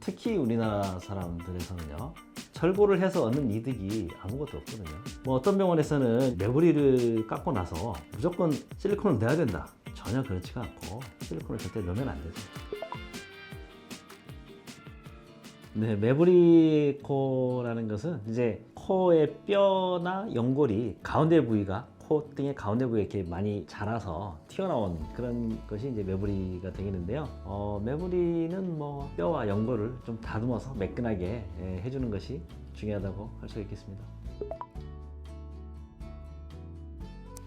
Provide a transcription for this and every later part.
특히 우리나라 사람들에서는요, 절골을 해서 얻는 이득이 아무것도 없거든요. 뭐 어떤 병원에서는 매부리를 깎고 나서 무조건 실리콘을 넣어야 된다. 전혀 그렇지가 않고 실리콘을 절대 넣으면 안 되죠. 네, 매부리 코라는 것은 이제 코의 뼈나 연골이 가운데 부위가 콧등의 가운데 부위에 이렇게 많이 자라서 튀어나온 그런 것이 이제 매부리가 되겠는데요. 매부리는 뭐 뼈와 연골을 좀 다듬어서 매끈하게 해주는 것이 중요하다고 할 수 있겠습니다.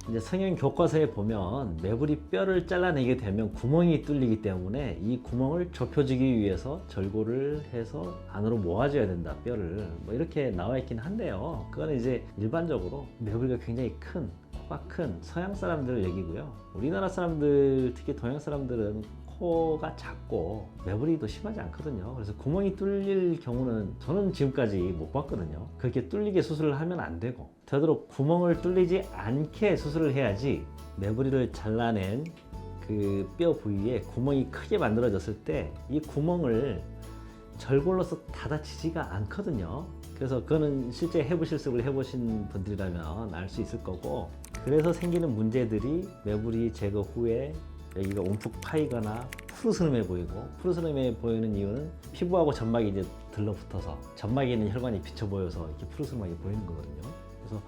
이제 성형 교과서에 보면 매부리 뼈를 잘라내게 되면 구멍이 뚫리기 때문에 이 구멍을 좁혀주기 위해서 절골을 해서 안으로 모아줘야 된다, 뼈를. 뭐 이렇게 나와 있긴 한데요. 그거는 이제 일반적으로 매부리가 굉장히 큰, 코가 큰 서양 사람들을 얘기고요. 우리나라 사람들, 특히 동양 사람들은 코가 작고 매부리도 심하지 않거든요. 그래서 구멍이 뚫릴 경우는 저는 지금까지 못 봤거든요. 그렇게 뚫리게 수술을 하면 안 되고, 되도록 구멍을 뚫리지 않게 수술을 해야지. 매부리를 잘라낸 그 뼈 부위에 구멍이 크게 만들어졌을 때 이 구멍을 절골로서 닫아지지가 않거든요. 그래서 그거는 실제 해부 실습을 해보신 분들이라면 알 수 있을 거고, 그래서 생기는 문제들이 매부리 제거 후에 여기가 움푹 파이거나 푸르스름해 보이고, 푸르스름해 보이는 이유는 피부하고 점막이 이제 들러붙어서 점막에 있는 혈관이 비쳐 보여서 이렇게 푸르스름하게 보이는 거거든요. 그래서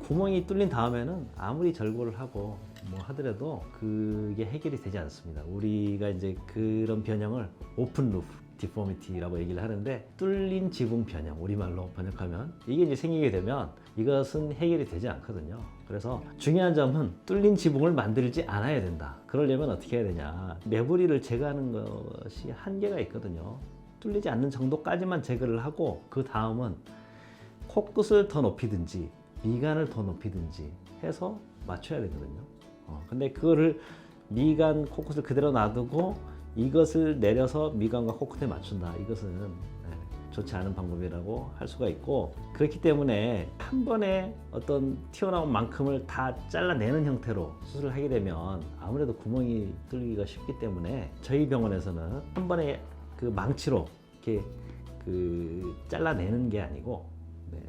구멍이 뚫린 다음에는 아무리 절골을 하고 뭐 하더라도 그게 해결이 되지 않습니다. 우리가 이제 그런 변형을 오픈 루프 디포미티라고 얘기를 하는데, 뚫린 지붕 변형, 우리말로 번역하면 이게 이제 생기게 되면 이것은 해결이 되지 않거든요. 그래서 중요한 점은 뚫린 지붕을 만들지 않아야 된다. 그러려면 어떻게 해야 되냐, 매부리를 제거하는 것이 한계가 있거든요. 뚫리지 않는 정도까지만 제거를 하고, 그 다음은 코끝을 더 높이든지 미간을 더 높이든지 해서 맞춰야 되거든요. 근데 그거를 미간 코끝을 그대로 놔두고 이것을 내려서 미간과 코끝에 맞춘다, 이것은 좋지 않은 방법이라고 할 수가 있고, 그렇기 때문에 한 번에 어떤 튀어나온 만큼을 다 잘라내는 형태로 수술을 하게 되면 아무래도 구멍이 뚫리기가 쉽기 때문에 저희 병원에서는 한 번에 그 망치로 이렇게 그 잘라내는 게 아니고,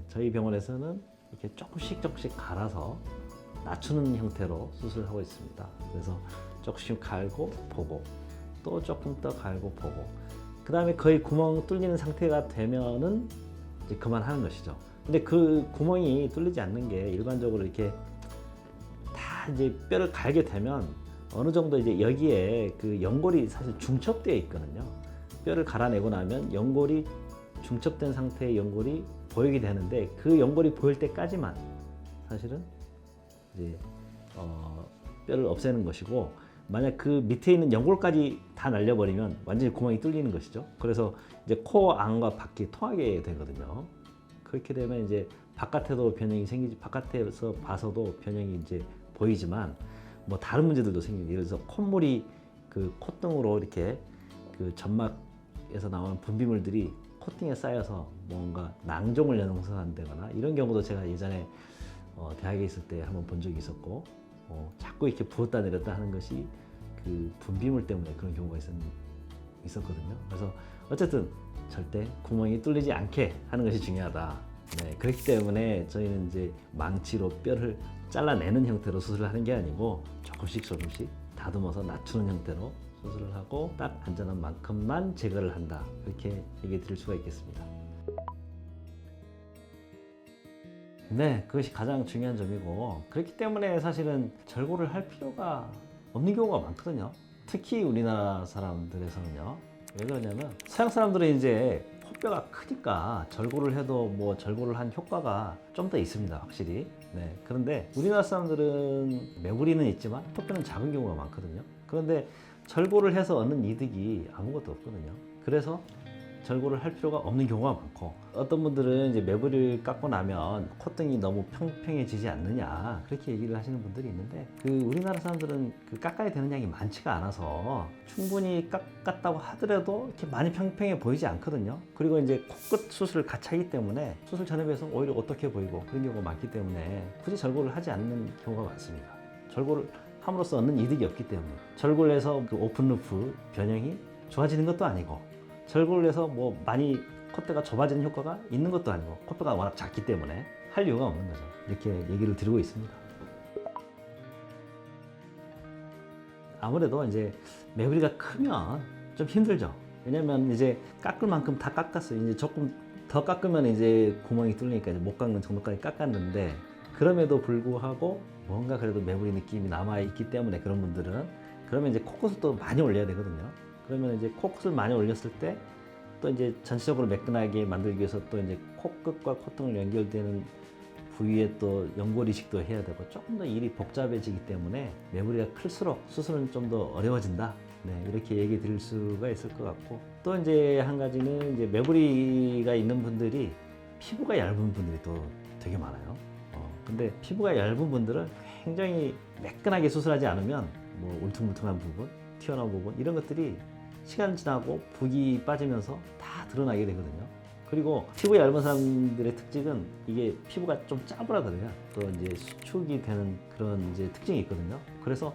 저희 병원에서는 이렇게 조금씩 갈아서 낮추는 형태로 수술을 하고 있습니다. 그래서 조금씩 갈고 보고, 또 조금 더 갈고 보고, 그 다음에 거의 구멍 뚫리는 상태가 되면은 이제 그만하는 것이죠. 근데 그 구멍이 뚫리지 않는 게 일반적으로 이렇게 다 이제 뼈를 갈게 되면 어느 정도 이제 여기에 그 연골이 사실 중첩되어 있거든요. 뼈를 갈아내고 나면 연골이 중첩된 상태의 연골이 보이게 되는데, 그 연골이 보일 때까지만 사실은 이제 뼈를 없애는 것이고, 만약 그 밑에 있는 연골까지 다 날려버리면 완전히 구멍이 뚫리는 것이죠. 그래서 이제 코 안과 밖이 통하게 되거든요. 그렇게 되면 이제 바깥에도 변형이 생기지, 바깥에서 봐서도 변형이 이제 보이지만 뭐 다른 문제들도 생깁니다. 예를 들어서 콧물이 그 콧등으로 이렇게 그 점막에서 나오는 분비물들이 콧등에 쌓여서 뭔가 낭종을 형성한다거나 이런 경우도 제가 예전에 대학에 있을 때 한번 본 적이 있었고, 자꾸 이렇게 부었다 내렸다 하는 것이 그 분비물 때문에 그런 경우가 있었거든요. 그래서 어쨌든 절대 구멍이 뚫리지 않게 하는 것이 중요하다. 그렇기 때문에 저희는 이제 망치로 뼈를 잘라내는 형태로 수술을 하는 게 아니고 조금씩 다듬어서 낮추는 형태로 수술을 하고 딱 안전한 만큼만 제거를 한다, 그렇게 얘기 드릴 수가 있겠습니다. 네, 그것이 가장 중요한 점이고, 그렇기 때문에 사실은 절골을 할 필요가 없는 경우가 많거든요. 특히 우리나라 사람들에서는요. 왜 그러냐면 서양 사람들은 이제 코뼈가 크니까 절골을 해도 뭐 절골을 한 효과가 좀 더 있습니다, 확실히. 그런데 우리나라 사람들은 매부리는 있지만 코뼈는 작은 경우가 많거든요. 그런데 절골을 해서 얻는 이득이 아무것도 없거든요. 그래서 절골을 할 필요가 없는 경우가 많고, 어떤 분들은 이제 매부리를 깎고 나면 콧등이 너무 평평해지지 않느냐, 그렇게 얘기를 하시는 분들이 있는데, 그 우리나라 사람들은 그 깎아야 되는 양이 많지가 않아서 충분히 깎았다고 하더라도 이렇게 많이 평평해 보이지 않거든요. 그리고 이제 코끝 수술을 같이 하기 때문에 수술 전에 비해서 오히려 어떻게 보이고 그런 경우가 많기 때문에 굳이 절골을 하지 않는 경우가 많습니다. 절골을 함으로써 얻는 이득이 없기 때문에. 절골을 해서 그 오픈루프 변형이 좋아지는 것도 아니고 절골을 해서 뭐 많이 콧대가 좁아지는 효과가 있는 것도 아니고 콧뼈가 워낙 작기 때문에 할 이유가 없는 거죠. 이렇게 얘기를 드리고 있습니다. 아무래도 이제 매부리가 크면 좀 힘들죠. 왜냐면 이제 깎을 만큼 다 깎았어요. 이제 조금 더 깎으면 이제 구멍이 뚫리니까 이제 못 깎는 정도까지 깎았는데, 그럼에도 불구하고 뭔가 그래도 매부리 느낌이 남아있기 때문에 그런 분들은, 그러면 이제 코끝을 또 많이 올려야 되거든요. 그러면 이제 코끝을 많이 올렸을 때 또 이제 전체적으로 매끈하게 만들기 위해서 또 이제 코끝과 콧등을 연결되는 부위에 또 연골 이식도 해야 되고 조금 더 일이 복잡해지기 때문에 매부리가 클수록 수술은 좀 더 어려워진다. 네, 이렇게 얘기 드릴 수가 있을 것 같고, 또 이제 한 가지는 이제 매부리가 있는 분들이 피부가 얇은 분들이 또 되게 많아요. 근데 피부가 얇은 분들은 굉장히 매끈하게 수술하지 않으면 뭐 울퉁불퉁한 부분, 튀어나온 부분 이런 것들이 시간 지나고 붓이 빠지면서 다 드러나게 되거든요. 그리고 피부 얇은 사람들의 특징은 이게 피부가 좀 짜부라들어요. 또 이제 수축이 되는 그런 이제 특징이 있거든요. 그래서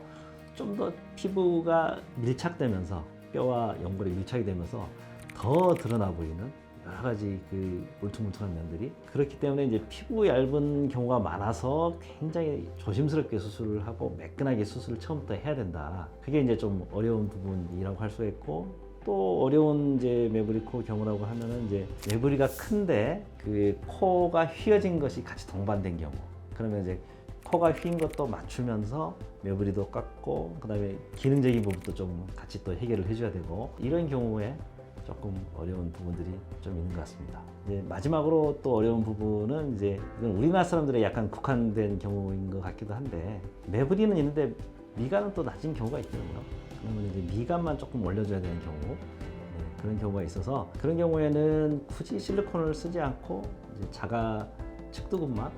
좀 더 피부가 밀착되면서 뼈와 연골이 밀착이 되면서 더 드러나 보이는 여러 가지 그 울퉁불퉁한 면들이, 그렇기 때문에 이제 피부 얇은 경우가 많아서 굉장히 조심스럽게 수술을 하고 매끈하게 수술을 처음부터 해야 된다. 그게 이제 좀 어려운 부분이라고 할 수 있고, 또 어려운 이제 매부리 코 경우라고 하면은 이제 매부리가 큰데 그 코가 휘어진 것이 같이 동반된 경우, 그러면 이제 코가 휜 것도 맞추면서 매부리도 깎고 그다음에 기능적인 부분도 좀 같이 또 해결을 해줘야 되고, 이런 경우에 조금 어려운 부분들이 좀 있는 것 같습니다. 이제 마지막으로 또 어려운 부분은 이제 이건 우리나라 사람들의 약간 국한된 경우인 것 같기도 한데, 매부리는 있는데 미간은 또 낮은 경우가 있거든요. 그러면 이제 미간만 조금 올려줘야 되는 경우, 네, 그런 경우가 있어서 그런 경우에는 굳이 실리콘을 쓰지 않고 이제 자가 측두근막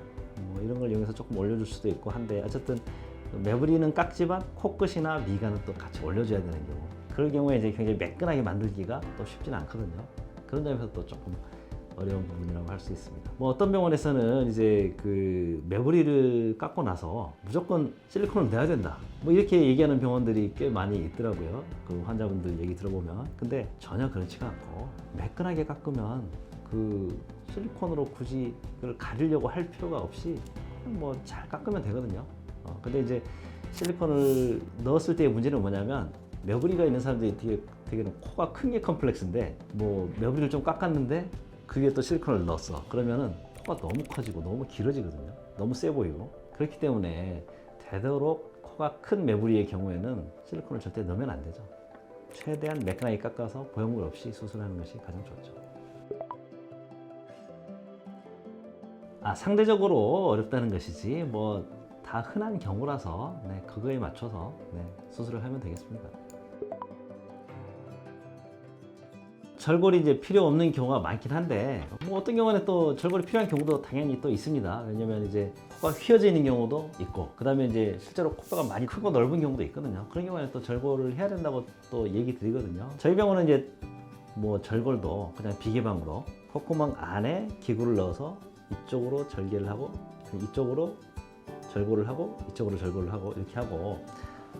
뭐 이런 걸 이용해서 조금 올려줄 수도 있고 한데, 어쨌든 매부리는 깎지만 코끝이나 미간은 또 같이 올려줘야 되는 경우, 그럴 경우에 이제 굉장히 매끈하게 만들기가 또 쉽지는 않거든요. 그런 점에서 또 조금 어려운 부분이라고 할 수 있습니다. 뭐 어떤 병원에서는 이제 그 매부리를 깎고 나서 무조건 실리콘을 내야 된다, 뭐 이렇게 얘기하는 병원들이 꽤 많이 있더라고요. 그 환자분들 얘기 들어보면. 근데 전혀 그렇지가 않고, 매끈하게 깎으면 그 실리콘으로 굳이 그걸 가리려고 할 필요가 없이 뭐 잘 깎으면 되거든요. 근데 이제 실리콘을 넣었을 때의 문제는 뭐냐면, 매부리가 있는 사람들이 되게 코가 큰 게 컴플렉스인데, 뭐 매부리를 좀 깎았는데 그게 또 실리콘을 넣었어. 그러면은 코가 너무 커지고 너무 길어지거든요. 너무 세 보이고. 그렇기 때문에 되도록 코가 큰 매부리의 경우에는 실리콘을 절대 넣으면 안 되죠. 최대한 매끈하게 깎아서 보형물 없이 수술하는 것이 가장 좋죠. 상대적으로 어렵다는 것이지 뭐 다 흔한 경우라서, 네, 그거에 맞춰서 수술을 하면 되겠습니다. 절골이 이제 필요 없는 경우가 많긴 한데, 뭐 어떤 경우는 또 절골이 필요한 경우도 당연히 또 있습니다. 왜냐면 이제 코가 휘어져 있는 경우도 있고, 그 다음에 이제 실제로 코뼈가 많이 크고 넓은 경우도 있거든요. 그런 경우에는 또 절골을 해야 된다고 또 얘기 드리거든요. 저희 병원은 이제 뭐 절골도 그냥 비개방으로 콧구멍 안에 기구를 넣어서 이쪽으로 절개를 하고, 이쪽으로 절골을 하고, 이쪽으로 절골을 하고, 이렇게 하고,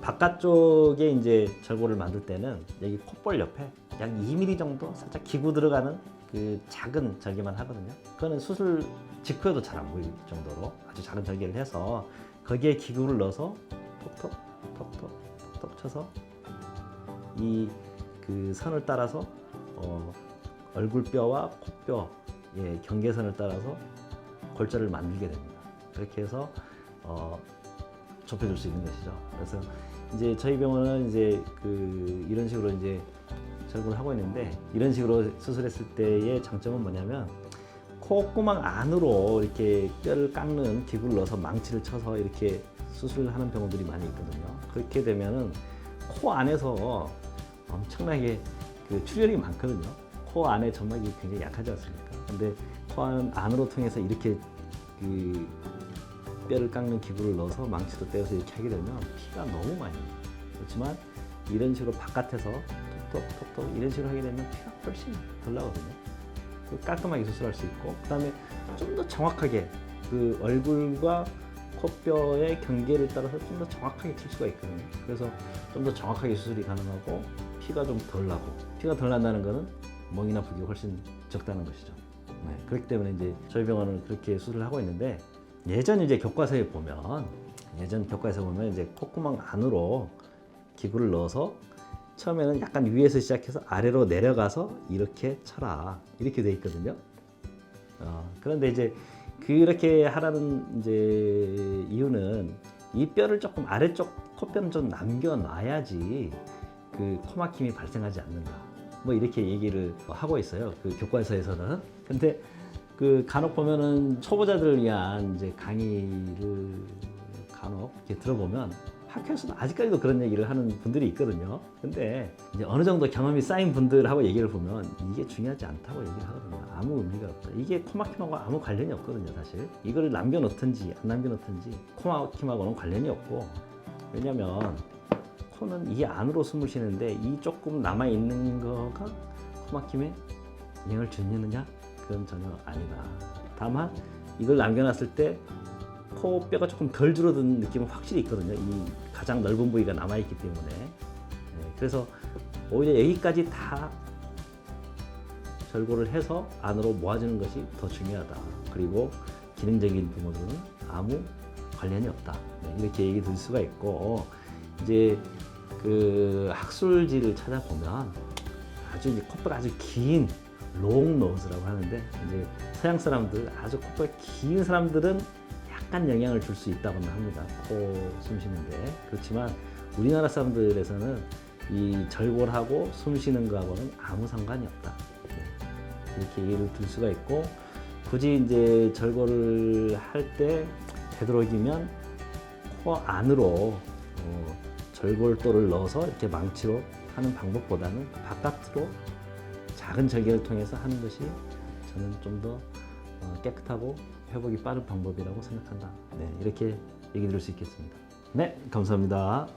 바깥쪽에 이제 절골을 만들 때는 여기 콧볼 옆에 약 2mm 정도 살짝 기구 들어가는 그 작은 절개만 하거든요. 그거는 수술 직후에도 잘 안 보일 정도로 아주 작은 절개를 해서 거기에 기구를 넣어서 톡톡 톡톡 톡톡 쳐서 이 그 선을 따라서 얼굴뼈와 코뼈의 경계선을 따라서 골절을 만들게 됩니다. 그렇게 해서 좁혀줄 수 있는 것이죠. 그래서 이제 저희 병원은 이제 이런 식으로 이제 절골을 하고 있는데, 이런 식으로 수술했을 때의 장점은 뭐냐면, 콧구멍 안으로 이렇게 뼈를 깎는 기구를 넣어서 망치를 쳐서 이렇게 수술을 하는 병원들이 많이 있거든요. 그렇게 되면은 코 안에서 엄청나게 그 출혈이 많거든요. 코 안에 점막이 굉장히 약하지 않습니까? 근데 코 안으로 통해서 이렇게 그 뼈를 깎는 기구를 넣어서 망치도 떼어서 이렇게 하게 되면 피가 너무 많이 나요. 그렇지만 이런 식으로 바깥에서 톡톡톡톡 이런 식으로 하게 되면 피가 훨씬 덜 나거든요. 깔끔하게 수술할 수 있고, 그 다음에 좀 더 정확하게 그 얼굴과 코뼈의 경계를 따라서 좀 더 정확하게 칠 수가 있거든요. 그래서 좀 더 정확하게 수술이 가능하고 피가 좀 덜 나고, 피가 덜 난다는 거는 멍이나 부기 훨씬 적다는 것이죠. 네, 그렇기 때문에 이제 저희 병원은 그렇게 수술을 하고 있는데 예전 이제 교과서에 보면 이제 콧구멍 안으로 기구를 넣어서 처음에는 약간 위에서 시작해서 아래로 내려가서 이렇게 쳐라 이렇게 돼 있거든요. 그런데 이제 그렇게 하라는 이제 이유는 이 뼈를 조금 아래쪽 콧뼈는 좀 남겨놔야지 그 코막힘이 발생하지 않는다. 뭐 이렇게 얘기를 하고 있어요. 그 교과서에서는. 근데 그 간혹 보면은 초보자들을 위한 이제 강의를 간혹 이렇게 들어보면 학교에서도 아직까지도 그런 얘기를 하는 분들이 있거든요. 근데 이제 어느 정도 경험이 쌓인 분들하고 얘기를 보면 이게 중요하지 않다고 얘기를 하거든요. 아무 의미가 없다. 이게 코막힘하고 아무 관련이 없거든요, 사실. 이걸 남겨놓든지 안 남겨놓든지 코막힘하고는 관련이 없고, 왜냐면 코는 이 안으로 숨을 쉬는데 이 조금 남아있는 거가 코막힘에 영향을 주느냐? 그건 전혀 아니다. 다만 이걸 남겨놨을 때 코뼈가 조금 덜 줄어든 느낌은 확실히 있거든요. 이 가장 넓은 부위가 남아있기 때문에. 그래서 오히려 여기까지 다 절골을 해서 안으로 모아주는 것이 더 중요하다. 그리고 기능적인 부분은 아무 관련이 없다. 이렇게 얘기 드릴 수가 있고, 이제 그 학술지를 찾아보면 아주 이제 콧뼈가 아주 긴 롱 노즈라고 하는데, 이제 서양 사람들 아주 콧뼈가 긴 사람들은 약간 영향을 줄 수 있다고는 합니다. 코 숨 쉬는데. 그렇지만 우리나라 사람들에서는 이 절골하고 숨 쉬는 거하고는 아무 상관이 없다. 이렇게 얘기를 들 수가 있고, 굳이 이제 절골을 할 때 되도록이면 코 안으로 절골도를 넣어서 이렇게 망치로 하는 방법보다는 바깥으로 작은 절개를 통해서 하는 것이 저는 좀 더 깨끗하고 회복이 빠른 방법이라고 생각한다. 네, 이렇게 얘기 드릴 수 있겠습니다. 네, 감사합니다.